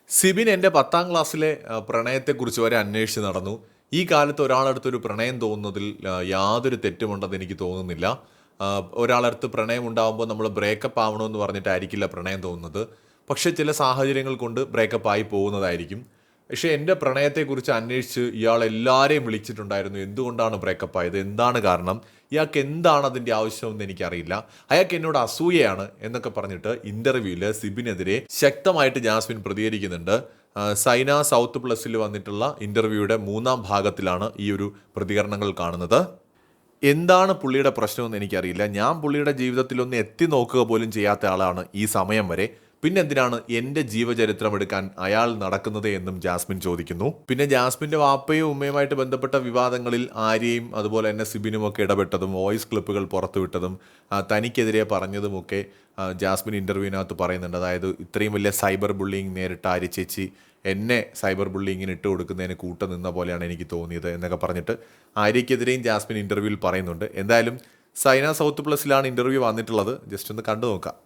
സിബിൻ എൻ്റെ 10ാം ക്ലാസ്സിലെ പ്രണയത്തെക്കുറിച്ച് വരെ അന്വേഷിച്ച് നടന്നു. ഈ കാലത്ത് ഒരാളടുത്തൊരു പ്രണയം തോന്നുന്നതിൽ യാതൊരു തെറ്റുമുണ്ടെന്ന് എനിക്ക് തോന്നുന്നില്ല. ഒരാളടുത്ത് പ്രണയം ഉണ്ടാകുമ്പോൾ നമ്മൾ ബ്രേക്കപ്പ് ആവണമെന്ന് പറഞ്ഞിട്ടായിരിക്കില്ല പ്രണയം തോന്നുന്നത്. പക്ഷേ ചില സാഹചര്യങ്ങൾ കൊണ്ട് ബ്രേക്കപ്പ് ആയി പോകുന്നതായിരിക്കും. പക്ഷേ എൻ്റെ പ്രണയത്തെക്കുറിച്ച് അന്വേഷിച്ച് ഇയാൾ എല്ലാവരെയും വിളിച്ചിട്ടുണ്ടായിരുന്നു. എന്തുകൊണ്ടാണ് ബ്രേക്കപ്പ് ആയത്, എന്താണ് കാരണം, ഇയാൾക്ക് എന്താണ് അതിൻ്റെ ആവശ്യമെന്ന് എനിക്കറിയില്ല, അയാൾക്ക് എന്നോട് അസൂയയാണ് എന്നൊക്കെ പറഞ്ഞിട്ട് ഇൻ്റർവ്യൂവിൽ സിബിനെതിരെ ശക്തമായിട്ട് ജാസ്മിൻ പ്രതികരിക്കുന്നുണ്ട്. സൈന സൗത്ത് പ്ലസിൽ വന്നിട്ടുള്ള ഇൻ്റർവ്യൂയുടെ 3ാം ഭാഗത്തിലാണ് ഈ ഒരു പ്രതികരണങ്ങൾ കാണുന്നത്. എന്താണ് പുള്ളിയുടെ പ്രശ്നമെന്ന് എനിക്കറിയില്ല. ഞാൻ പുള്ളിയുടെ ജീവിതത്തിലൊന്ന് എത്തി നോക്കുക പോലും ചെയ്യാത്ത ആളാണ് ഈ സമയം വരെ. പിന്നെ എന്തിനാണ് എൻ്റെ ജീവചരിത്രം എടുക്കാൻ അയാൾ നടക്കുന്നത് എന്നും ജാസ്മിൻ ചോദിക്കുന്നു. പിന്നെ ജാസ്മിൻ്റെ വാപ്പയും ഉമ്മയുമായിട്ട് ബന്ധപ്പെട്ട വിവാദങ്ങളിൽ ആര്യയും അതുപോലെ തന്നെ സിബിനും ഒക്കെ ഇടപെട്ടതും വോയിസ് ക്ലിപ്പുകൾ പുറത്തുവിട്ടതും തനിക്കെതിരെ പറഞ്ഞതുമൊക്കെ ജാസ്മിൻ ഇൻ്റർവ്യൂവിനകത്ത് പറയുന്നുണ്ട്. അതായത് ഇത്രയും വലിയ സൈബർ ബുള്ളിങ് നേരിട്ട ആര്യ ചേച്ചി എന്നെ സൈബർ ബുള്ളിങ്ങിന് ഇട്ട് കൊടുക്കുന്നതിന് നിന്ന പോലെയാണ് എനിക്ക് തോന്നിയത് എന്നൊക്കെ പറഞ്ഞിട്ട് ആര്യയ്ക്കെതിരെയും ജാസ്മിൻ ഇൻ്റർവ്യൂവിൽ പറയുന്നുണ്ട്. എന്തായാലും സൈന സൗത്ത് പ്ലസിലാണ് ഇൻ്റർവ്യൂ വന്നിട്ടുള്ളത്. ജസ്റ്റ് ഒന്ന് കണ്ടു നോക്കാം.